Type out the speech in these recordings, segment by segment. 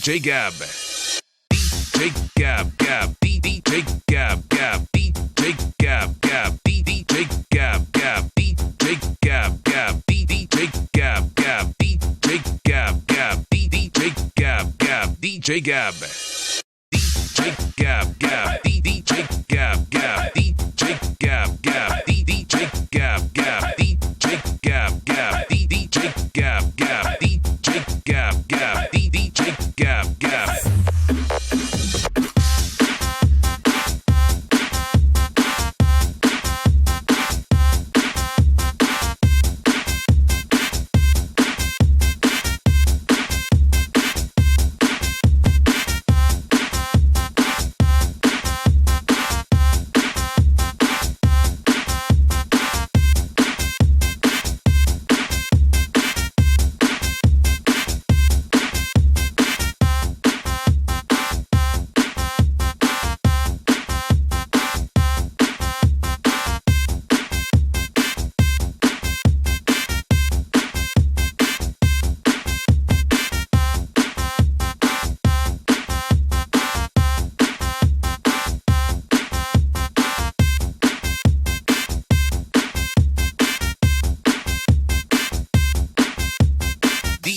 DJ Gab. DJ Gab Gab. DJ Gab Gab. DJ Gab Gab. DJ Gab Gab. DJ Gab Gab. DJ Gab Gab. DJ Gab Gab. DJ Gab Gab. DJ Gab. DJ Gab Gab. DJ Gab Gab. DJ Gab Gab. DJ Gab Gab. DJ Gab Gab. DJ Gab Gab. DJ Gab Gab. DJ Gab Gab.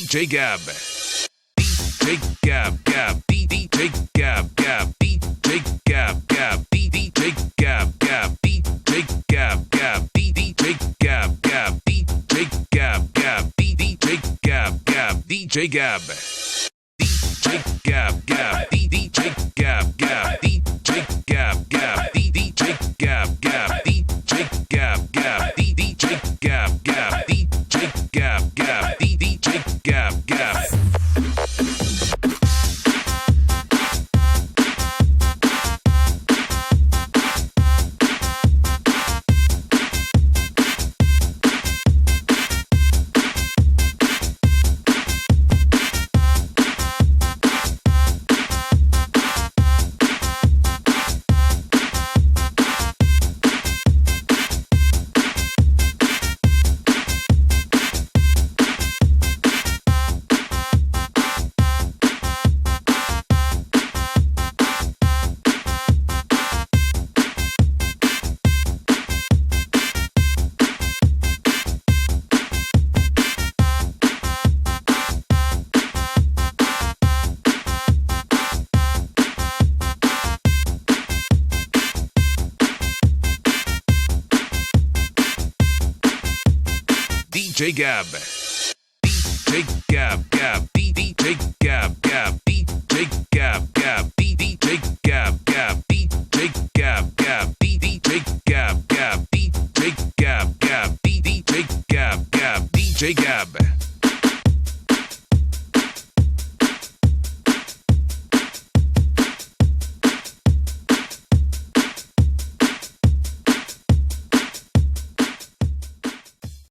DJ Gab. DJ Gab Gab. DJ Gab Gab. DJ Gab Gab. DJ Gab Gab. DJ Gab Gab. DJ Gab Gab. DJ Gab Gab. DJ Gab Gab. DJ Gab. DJ Gab Gab. DJ Gab Gab. DJ Gab Gab. DJ Gab Gab. DJ Gab Gab. DJ Gab Gab. DJ Gab Gab. DJ Gab Gab. DJ Gab. DJ Gab Gab. DJ Gab Gab.